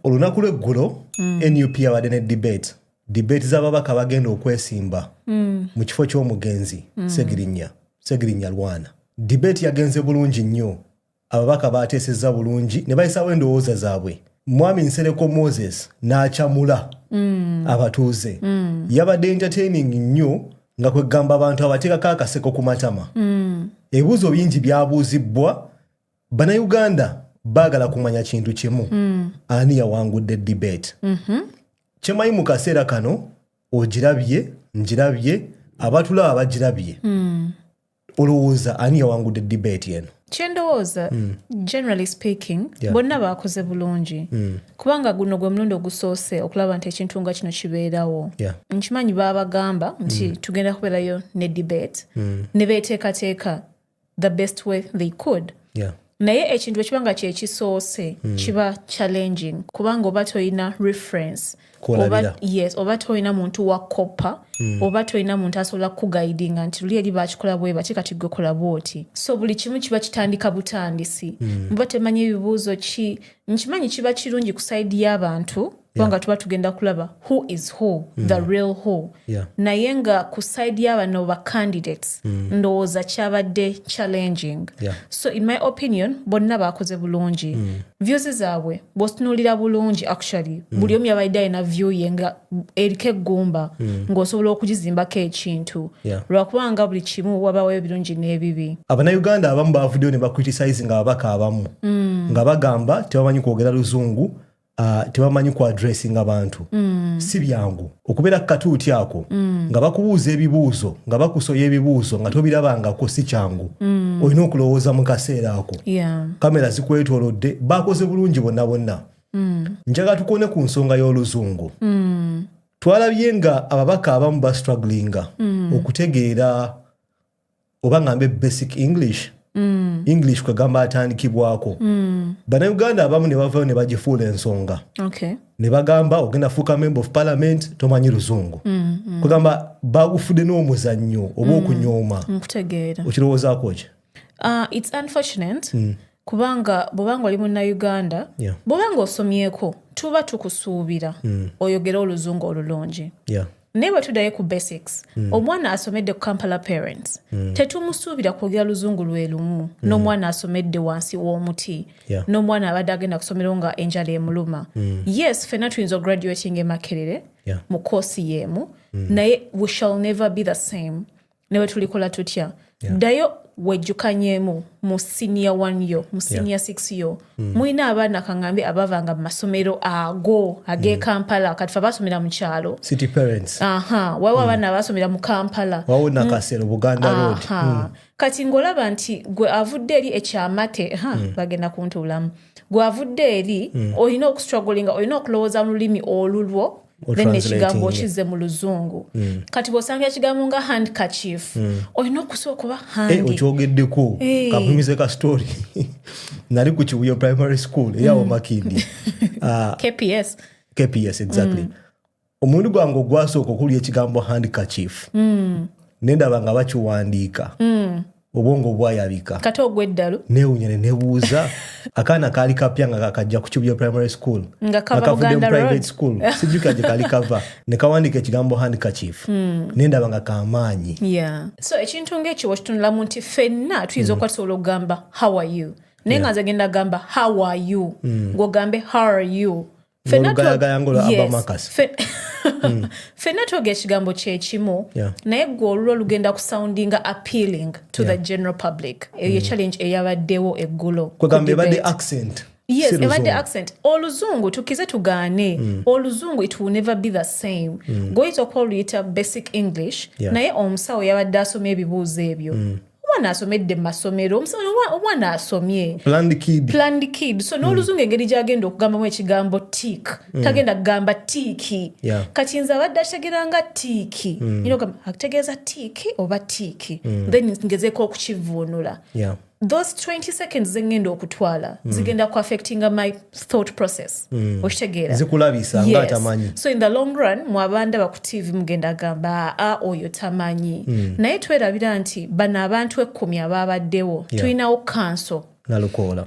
olunaku lw'eggulo NUP yawadde ne debate z'ababaka bagenda okwesimba mu kifo ky'omugenzi Segirinya Lwana. Debate yagenze bulungi nnyo, ababaka baateesezza bulungi ne bayisawo endowooza zaabwe. Mwami Nsereko Moses n'akyamula abatuuze. Yabadde entertaining nnyo nga kwegamba abantu abateekako akaseko ku matama. Ebibuuzo bingi byabuuzibwa. Bannayuganda baagala kumanya kintu kimu, ani yawangudde debate. Kyemayi mu kaseera kano ogirabye, njirabye, abatulaba bagirabye. Olowooza ani yawangudde debate eno? Kyendowooza, generally speaking, bonna baakoze bulungi. Kubanga guno gwe mulundi ogusoose okulaba nti ekintu nga kino kibeerawo. Nkimanyi baabagamba nti tugenda kubeerayo ne debate, ne beeteekateeka the best way they could. Naye ekintu ekibanga kyekisoose kiba challenging kubanga oba toyina reference, oba toyina muntu wa koppa, oba toyina muntu asobola kuguidinga nti luli eri bakikola bwe bati kati gwe kola bwoti. So buli kimu kiba kitandika butandisi. Muba temanyi ebibuuzo ki. Nkimanyi kiba kirungi ku side y'abantu kubanga tuba tugenda kulaba who is who, the real who. Naye nga ku side y'abano ba candidates ndowooza kyabadde challenging. So in my opinion bonna baakoze bulungi. Views zaabwe bw'otunuulira bulungi actually buli omu yabaidde alina view ye nga eriko eggumba ng'osobola okugizimbako ekintu. Lwakubanga buli kimu wabaawo ebirungi n'ebibi. Abannayuganda abamu baavuddeyo ne bakritisize nga ababaka abamu nga bagamba tebamanyi kwogera luzungu, tebamanyi ku addressing abantu. Si byangu okubeera katuuti ako nga bakubuuza ebibuuzo nga bakusoya ebibuuzo nga tobirabangako, si kyangu. Olina okulowooza mu kaseera ako. Kamera zikwetoolodde, baakoze bulungi bonna bonna. Njagala tukone ku nsonga y'oluzungu. Twalabye nga ababaka abamu bastrugglinga okutegeera oba ngambe basic English kwegamba atandikibwako. Bannayuganda abamu ne bavayo ne bagifuula ensonga. Ne bagamba ogenda fuuka member of parliament tomanyi luzungu. Kwegamba bagufudde n'omuzannyo oba okunyooma. Okirowoozaako ki? It's unfortunate. Kubanga bw'obanga oli munnayuganda, bw'obanga osomyeko tuba tukusuubira oyogera oluzungu olulungi. Naye bwe tuddayo ku basics, omwana asomedde ku Kampala parents, tetumusuubira kwogera luzungu lwe lumu n'omwana asomedde wansi w'omuti, n'omwana abadde agenda kusomero nga enjala emuluma. Yes, ffenna tuyinza ograduating e Makerere mu koosi y'emu, naye we shall never be the same. Ne bwe tulikola tutya. Ddayo wejjukanyeemu mu senior 1 yo, mu senior 6 yo. Mulina abaana kangambye abavanga mu masomero ago ag'e Kampala kati fe basomera mu kyalo. City parents. Waliwo abaana abasomera mu Kampala. Wawo Nakasero, Buganda Road. Kati ng'olaba nti gwe avudde eri ekyamate, bagenda kuntuulamu. Gwe avudde eri olina okustrugglinga, olina okulowooza mu lulimi olulwo. Then ekigambo kize mu luzungu. Kati bw'osanga ekigambo nga handkerchief, olina okusooka kuba handi. Okyogeddeko, kakumize ka story. Nali ku Kibuye primary school eyawo Makindi. KPS, exactly. Omulimu gwange ogwasooka okulya ekigambo handkerchief. Nendaba nga bakiwandiika. Obwongo bwayabika. Kati ogw'eddalu. Neewunya ne neebuuza. Akaana kaali kapya nga kakajja ku Kibuye primary school. Nga kava Buganda Road. Private school. Sijjuka gye kaali kava. Ne kawandiika ekigambo handkerchief. Nendaba nga kamaanyi. So ekintu ng'ekyo wakitunulamu nti ffenna tuyinza okuba tusobola okugamba how are you. Naye nga nze genda gamba how are you. Ng'ogambe how are you. Ffenna twogera ekigambo kyekimu naye gwe olulwo lugenda kusoundinga appealing to the general public. Eyo challenge eyabaddewo eggulo. Kwegamba ebadde accent. Yes, ebadde accent. Oluzungu tukize tugaane. Oluzungu it will never be the same. Goyinza okuba oluyita basic English naye omusawo yabadde asomye ebibuuzo ebyo. Omwana asomedde mu masomero, omwana asomye. Planned kid. So n'oluzungu engeri gy'agenda okugambamu ekigambo tick. Tagenda kugamba tiiki. Kati nze abadde ategeera nga tiiki. Ategeeza tiiki oba tiiki. Then ngezeeko okukivuunula. Those 20 seconds zengenda okutwala zigenda ku affectinga my thought process. Okitegeera. Zikulabisa nga tamanyi. So in the long run mwabanda ku TV mugenda gamba oyo tamanyi. Naye twerabira nti bano abantu 10 ababaddewo tulinawo kanso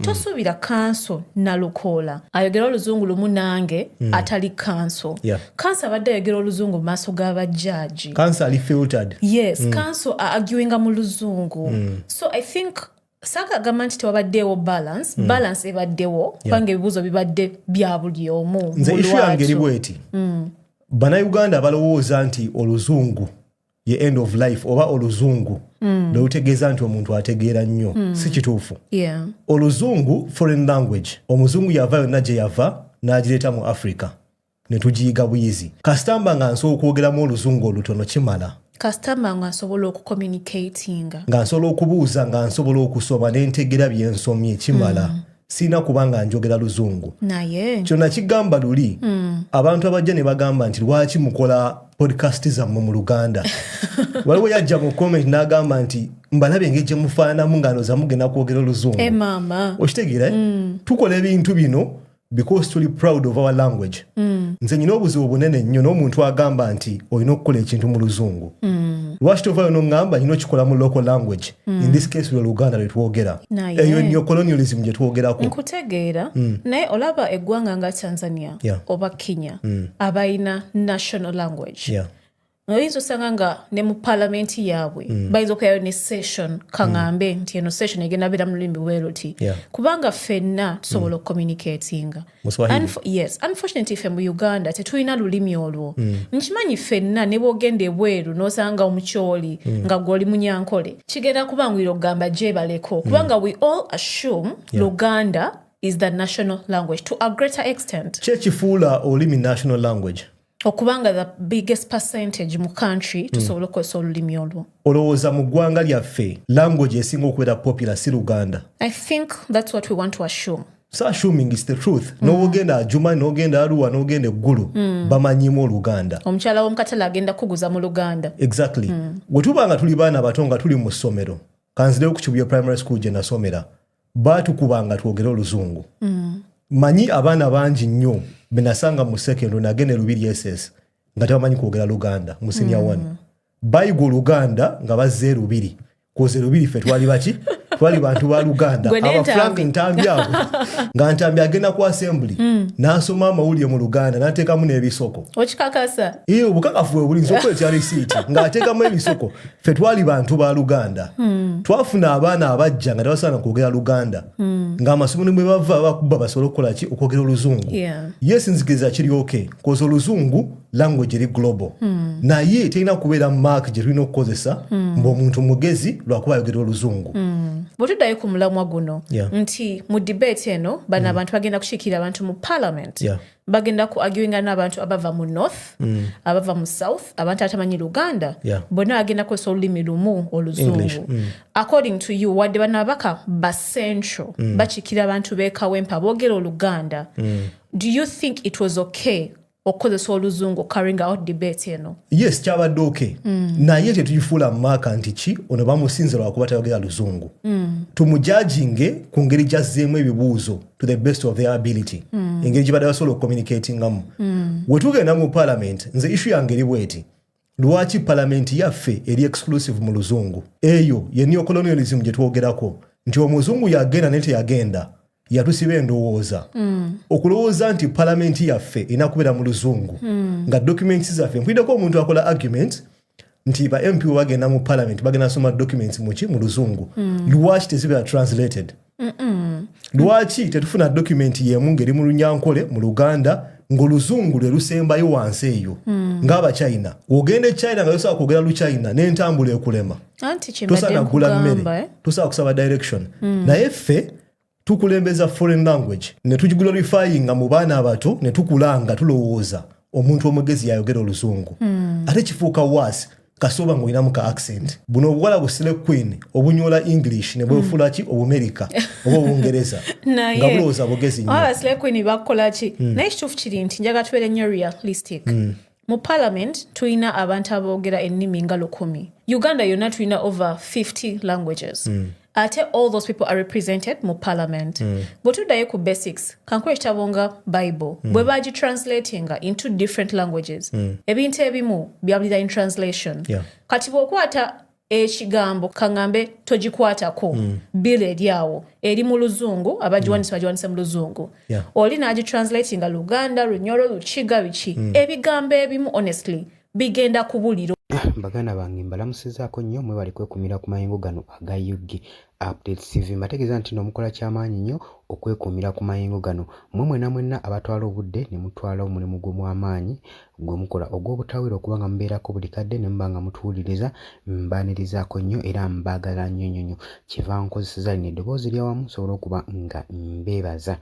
tosuubira kanso nalukoola ayogera oluzungu lumu nange atali kanso kanso abadde ayogera oluzungu mu maaso g'abajjaaji yes kanso arguinga mu luzungu so I think saakagamba nti tewabaddeewo balance ebaddewo kubanga ebibuuzo bibadde bya buli omu nze ishu yange eri bweti bannayuganda balowooza nti oluzungu ye end of life oba oluzungu lwelutegeeza nti omuntu ategeera nnyo si kituufu oluzungu foreign language omuzungu yava yonna gye yava n'agireeta mu Africa ne tugiyiga buyizi kasitamba nga nsobola okwogeramu oluzungu olutono kimala kasitamba nga nsobola okucommunicatinga nga nsobola okubuuza nga nsobola okusoma n'entegera bye nsomye kimala sina kubanga njogera luzungu naye kyonna kigamba luli abantu abajja ne bagamba nti lwaki mukola podcast zammwe mu Luganda waliwo yajja mu comment n'agamba nti mbalabe ng'egye mufaananamu nga noza mugenda kwogera oluzungu mama okitegeera tukola ebintu bino because tuli proud of our language nze nyina obuzibu bunene nnyo n'omuntu agamba nti olina okukola ekintu mu luzungu lwaki tovaayo n'oŋŋamba nyina okikola mu local language in this case lwe Luganda lwe twogera eyo nnyo colonialism gye twogerako nkutegeera naye olaba eggwanga nga Tanzania oba Kenya abayina national language oyinza osanga nga ne mu palamenti yaabwe bayinza okuyayo ne session kaŋŋambe nti eno session egenda beera mu lulimi bweruti kubanga ffenna tusobola okucommunicatinga yes unfortunately ffe mu Uganda tetulina lulimi olwo nkimanyi ffenna ne bwogenda ebweru n'osanga omukyoli nga gw'oli munyankole kigenda kubanguyira okugamba gyebaleko kubanga we all assume Luganda is the national language to a greater extent kyekifuula olulimi national language okubanga the biggest percentage mu country tusobola okukozesa olulimi olwo olowooza mu ggwanga lyaffe language esinga okubeera popular si Luganda I think that's what we want to assume so assuming is the truth n'ogenda Ajuma n'ogenda Arua n'ogenda Eggulu bamanyimu Oluganda omukyala w'omukatale agenda kuguza mu Luganda exactly bwe tuba nga tuli baana bato nga tuli mu ssomero kanzirewo ku Kibuye primary school gye nasomera baatukubanga twogere oluzungu manyi abaana bangi nnyo benasanga mu secondary nagenda Lubiri SS nga tebamanyi kwogera Luganda mu senior 1 bayiga Oluganda nga bazze Lubiri koze Lubiri ffe twali baki twali bantu ba Luganda aba Frank Ntambi abo nga Ntambi agenda ku assembly n'asoma amawulire mu Luganda n'ateekamu n'ebisoko okikakasa obukakafu bwe buli nsokola ekya receipt ng'ateekamu ebisoko ffe twali bantu ba Luganda twafuna abaana abajja nga tebasaana kwogera Luganda ng'amasomero mwe bava bakuba basobola okukola ki okwogera oluzungu yes nzikiriza kiri okay koza oluzungu language eri global naye terina kubeera mark gye tulina okukozesa ng'omuntu mugezi lwakuba ayogera oluzungu bwe tuddayo ku mulamwa guno nti mu debate eno bano abantu bagenda kukiikirira abantu mu parliament bagenda ku arguinga n'abantu abava mu north abava mu south abantu atamanyi Luganda bonna bagenda kukozesa olulimi lumu oluzungu according to you wadde banabaka ba central bakiikirira abantu b'ekawempa boogera Oluganda do you think it was okay okukozesa oluzungu carrying out debate eno yes kyabadde okay naye tetugifuula maaka nti ki ono bamusinze lwakuba tayogera luzungu tumujajinge ku ngeri gyazzeemu ebibuuzo to the best of their ability engeri gye badde basobola okucommunicatingamu we tugenda mu parliament nze issue yange eri bweti lwaki palamenti yaffe eri exclusive mu luzungu eyo ye neocolonialism gye twogerako nti omuzungu yagenda ne teyagenda yatusiba endowooza okulowooza nti palamenti yaffe erina kubeera mu luzungu nga documents zaffe mpulideko omuntu akola argument nti ba MP bagenda mu parliament bagenda soma documents muki mu luzungu lwaki tezibeera translated lwaki tetufuna document yemu ngeri mu Lunyankole mu Luganda ng'oluzungu lwe lusembayo wansi eyo ng'aba China ogende China nga yosobola kwogera Luchina n'entambula ekulema tosaana kugula mmere tosaana kusaba direction naye ffe tukulembeza foreign language ne tugiglorifyinga mu baana abato ne tukulanga tulowooza omuntu omugezi yayogera oluzungu ate kifuuka wasi kasoba ng'olinamu ka accent buno obuwala busile queen obunyola English ne bwefuula ki Obumerika oba Obungereza nga bulowooza bugezi nnyo abasile queen bakola ki naye kituufu kiri nti njaga tubeere nnyo realistic mu parliament tulina abantu aboogera ennimi nga 100 Uganda yonna tulina over 50 languages ate all those people are represented mu parliament bwe tuddayo ku basics kankuwa ekitabo nga Bible bwe bagitranslatinga into different languages ebintu ebimu byabulira in translation kati bw'okwata ekigambo kaŋŋambe togikwatako bill eryawo eri mu luzungu abagiwanise mu luzungu oli n'agitranslate nga luganda lunyolo lukiga biki ebigambo ebimu honestly bigenda ku buliro. Baganda bange mbalamusizaako nnyo mwebali kwekumira ku mayengo gano aga UG Update TV. Mbategeeza nti mukola kyamaanyi nnyo okwekumira ku mayengo gano. Mwenna abatwala obudde ne mutwala omulimu gw'omwamaanyi gwe mukola ogw'obutawera okuba nga mubeerako buli kadde ne muba nga mutuwuliriza mbaanirizaako nnyo era mbaagala nnyo. Kiva nkozeseza lino eddoboozi lyawamu nsobola okuba nga mbeebaza.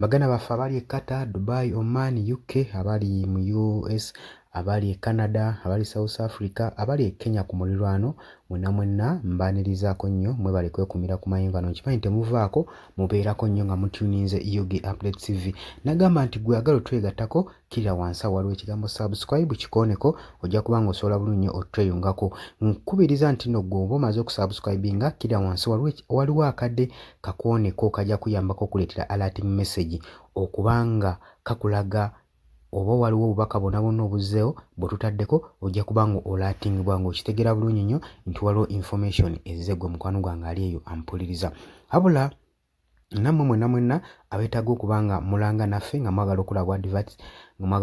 Baganda baffe abali e Qatar, Dubai, Oman, UK, abali mu US, abali e Canada, abali South Africa, abali e Kenya ku mulirwano, mwenna mbaanirizaako nnyo mwebali kwekumira ku mayengo gano. Nkimanyi temuvaako mubeerako nnyo nga mutuninze UG Update TV. Nagamba nti gwe agala otwegattako kirira wansi waliwo ekigambo subscribe kikooneko ojja kuba nga osobola bulungi nnyo otweyungako. Nkubiriza nti nno gwe oba omaze okusubscribinga kirira wansi waliwo akadde kakooneko kajja kuyambako okuleetera alerting message okubanga kakulaga oba waliwo obubaka bonna obuzzeewo bwe tutaddeko ojja kuba nga olatingibwa nga okitegeera bulungi nnyo nti waliwo information ezze gwe mukwano gwange ali eyo ampuliriza. Habula nammwe mwenna abeetaaga okuba nga mulanga naffe nga mwagala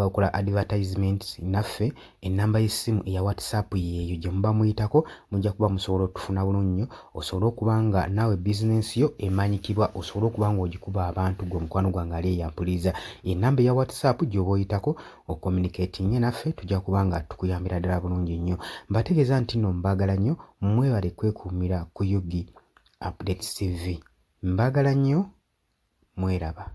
okola advertisements naffe, ennamba y'essimu eya WhatsApp yeeyo gye muba muyitako mujja kuba musobola otufuna bulungi nnyo osobole okuba nga naawe bizinensi yo emanyikibwa osobole okuba nga ogikuba abantu gwe mukwano gwange ali eyo ampuliriza. Ennamba eya WhatsApp gy'oba oyitako ocommunicating naffe tujja kuba nga tukuyambira ddala bulungi nnyo. Mbategeeza nti nno mbaagala nnyo mwebale kwekuumira ku UG Updates TV. Mbaagala nnyo mweraba.